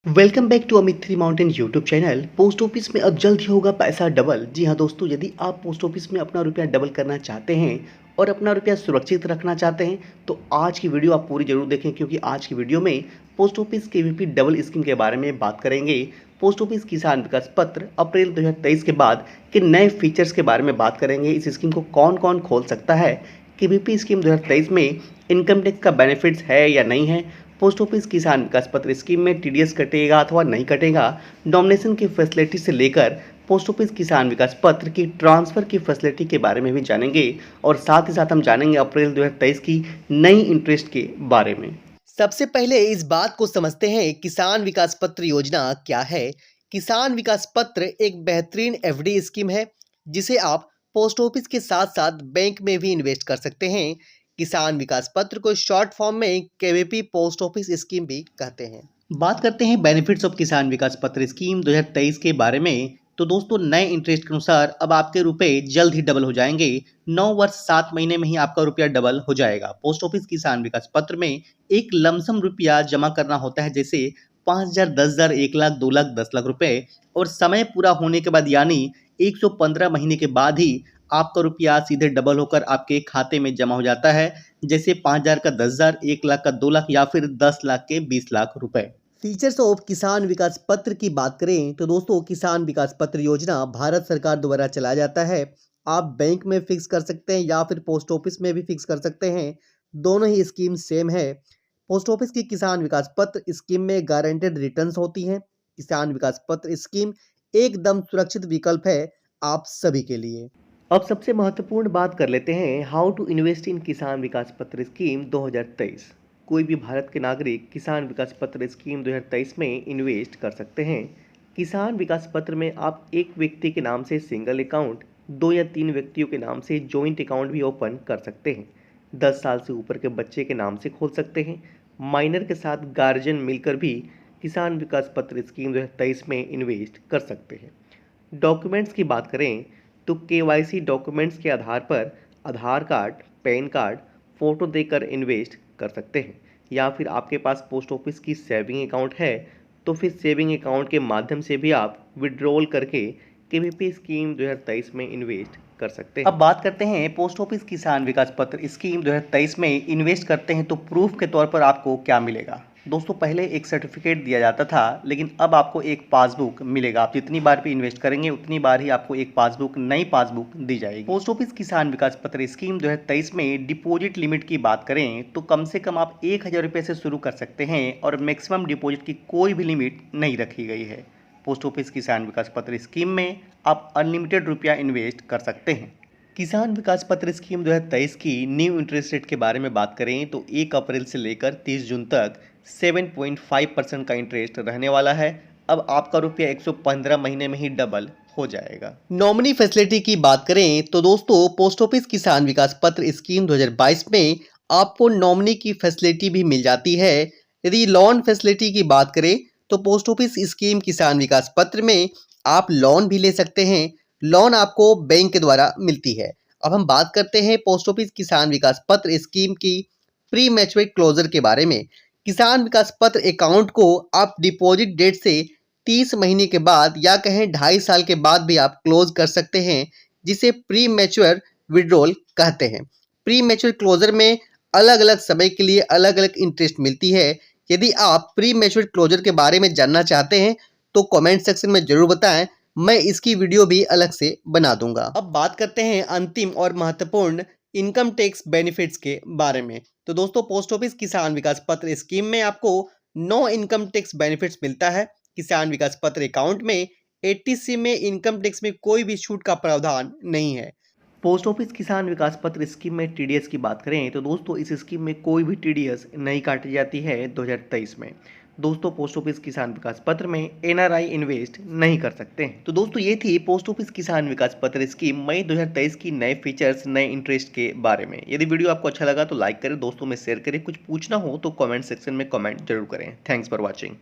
Welcome back to Amit three mountain YouTube channel. Post office में अब जल्द ही होगा पैसा डबल। जी हाँ दोस्तों, यदि आप पोस्ट ऑफिस में अपना रुपया डबल करना चाहते हैं और अपना रुपया सुरक्षित रखना चाहते हैं तो आज की वीडियो आप पूरी जरूर देखें, क्योंकि आज की वीडियो में post office KVP double scheme के बारे में बात करेंगे। पोस्ट ऑफिस किसान विकास पत्र अप्रैल 2023 के बाद के नए फीचर्स के बारे में बात करेंगे। इस स्कीम को कौन कौन खोल सकता है, केवीपी स्कीम 2023 में इनकम टैक्स का बेनिफिट्स है या नहीं है, पोस्ट ऑफिस किसान विकास पत्र स्कीम में टीडीएस कटेगा अथवा नहीं कटेगा, नॉमिनेशन की फैसिलिटी से लेकर पोस्ट ऑफिस किसान विकास पत्र की ट्रांसफर की फैसिलिटी के बारे में भी जानेंगे। और साथ ही साथ हम जानेंगे अप्रैल 2023 की नई इंटरेस्ट के बारे में। सबसे पहले इस बात को समझते हैं, किसान विकास पत्र योजना क्या है। किसान विकास पत्र एक बेहतरीन एफडी स्कीम है जिसे आप पोस्ट ऑफिस के साथ साथ बैंक में भी इन्वेस्ट कर सकते हैं। किसान विकास पत्र को शॉर्ट फॉर्म में केवीपी पोस्ट ऑफिस स्कीम भी कहते हैं। बात करते हैं बेनिफिट्स ऑफ किसान विकास पत्र स्कीम 2023 के बारे में। तो दोस्तों, नए इंटरेस्ट के अनुसार अब आपके रुपए जल्द ही डबल हो जाएंगे। 9 वर्ष 7 महीने में ही आपका रुपया डबल हो जाएगा। पोस्ट ऑफिस किसान विकास पत्र में एक लमसम रुपया जमा करना होता है, जैसे 5,000, 10,000, 1 लाख, 2 लाख, 10 लाख रुपए, और समय पूरा होने के बाद यानी 115 महीने के बाद ही आपका रुपया सीधे डबल होकर आपके खाते में जमा हो जाता है, जैसे 5,000 का 10,000, 1 लाख का 2 लाख या फिर 10 लाख के 20 लाख रुपए। फीचर्स ऑफ किसान विकास पत्र की बात करें तो दोस्तों, किसान विकास पत्र योजना भारत सरकार द्वारा चलाया जाता है। आप बैंक में फिक्स कर सकते हैं या फिर पोस्ट ऑफिस में भी फिक्स कर सकते हैं। दोनों ही स्कीम सेम है। पोस्ट ऑफिस की किसान विकास पत्र स्कीम में गारंटेड रिटर्न्स होती हैं। किसान विकास पत्र स्कीम एकदम सुरक्षित विकल्प है आप सभी के लिए। अब सबसे महत्वपूर्ण बात कर लेते हैं, हाउ टू इन्वेस्ट इन किसान विकास पत्र स्कीम 2023। कोई भी भारत के नागरिक किसान विकास पत्र स्कीम 2023 में इन्वेस्ट कर सकते हैं। किसान विकास पत्र में आप एक व्यक्ति के नाम से सिंगल अकाउंट, 2 या 3 व्यक्तियों के नाम से जॉइंट अकाउंट भी ओपन कर सकते हैं। 10 साल से ऊपर के बच्चे के नाम से खोल सकते हैं। माइनर के साथ गार्जियन मिलकर भी किसान विकास पत्र स्कीम 2023 में इन्वेस्ट कर सकते हैं। डॉक्यूमेंट्स की बात करें तो केवाईसी डॉक्यूमेंट्स के आधार पर आधार कार्ड, पैन कार्ड, फ़ोटो देकर इन्वेस्ट कर सकते हैं। या फिर आपके पास पोस्ट ऑफिस की सेविंग अकाउंट है तो फिर सेविंग अकाउंट के माध्यम से भी आप विड्रॉल करके केवीपी स्कीम 2023 में इन्वेस्ट कर सकते हैं। अब बात करते हैं, पोस्ट ऑफिस किसान विकास पत्र स्कीम 2023 में इन्वेस्ट करते हैं तो प्रूफ के तौर पर आपको क्या मिलेगा। दोस्तों, पहले एक सर्टिफिकेट दिया जाता था, लेकिन अब आपको एक पासबुक मिलेगा। आप जितनी बार भी इन्वेस्ट करेंगे उतनी बार ही आपको एक पासबुक, नई पासबुक दी जाएगी। पोस्ट ऑफिस किसान विकास पत्र स्कीम 2023 में डिपॉजिट लिमिट की बात करें तो कम से कम आप 1,000 रुपये से शुरू कर सकते हैं और मैक्सिमम डिपॉजिट की कोई भी लिमिट नहीं रखी गई है। पोस्ट ऑफिस किसान विकास पत्र स्कीम में आप अनलिमिटेड रुपया इन्वेस्ट कर सकते हैं। किसान विकास पत्र स्कीम 2023 की न्यू इंटरेस्ट रेट के बारे में बात करें तो 1 अप्रैल से लेकर 30 जून तक 7.5% का इंटरेस्ट रहने वाला है। अब आपका रुपया 115 महीने में ही डबल हो जाएगा। नॉमिनी फैसिलिटी की बात करें तो दोस्तों, पोस्ट ऑफिस किसान विकास पत्र स्कीम 2022 में आपको नॉमिनी की फैसिलिटी भी मिल जाती है। यदि लोन फैसिलिटी की बात करें तो पोस्ट ऑफिस स्कीम किसान विकास पत्र में आप लोन भी ले सकते हैं। लोन आपको बैंक के द्वारा मिलती है। अब हम बात करते हैं पोस्ट ऑफिस किसान विकास पत्र स्कीम की प्री मैच्योरिटी क्लोजर के बारे में। किसान विकास पत्र अकाउंट को आप डिपॉजिट डेट से 30 महीने के बाद या कहें 2.5 साल के बाद भी आप क्लोज कर सकते हैं, जिसे प्री मैच्योर विड्रॉल कहते हैं। प्री मैच्योर क्लोजर में अलग अलग समय के लिए अलग अलग इंटरेस्ट मिलती है। यदि आप प्री मैच्योर क्लोजर के बारे में जानना चाहते हैं तो कमेंट सेक्शन में जरूर बताएं, मैं इसकी वीडियो भी अलग से बना दूंगा। अब बात करते हैं अंतिम और महत्वपूर्ण इनकम टैक्स बेनिफिट्स के बारे में। तो दोस्तों, पोस्ट ऑफिस किसान विकास पत्र स्कीम में आपको 9 इनकम टैक्स बेनिफिट्स मिलता है। किसान विकास पत्र अकाउंट में 80C में इनकम टैक्स में कोई भी छूट का प्रावधान नहीं है। पोस्ट ऑफिस किसान विकास पत्र स्कीम में टीडीएस की बात करें तो दोस्तों, इस स्कीम में कोई भी टीडीएस नहीं काटी जाती है 2023 में। दोस्तों, पोस्ट ऑफिस किसान विकास पत्र में एनआरआई इन्वेस्ट नहीं कर सकते हैं। तो दोस्तों, ये थी पोस्ट ऑफिस किसान विकास पत्र स्कीम मई 2023 की नए फीचर्स, नए इंटरेस्ट के बारे में। यदि वीडियो आपको अच्छा लगा तो लाइक करें, दोस्तों में शेयर करें। कुछ पूछना हो तो कमेंट सेक्शन में कमेंट जरूर करें। Thanks for watching.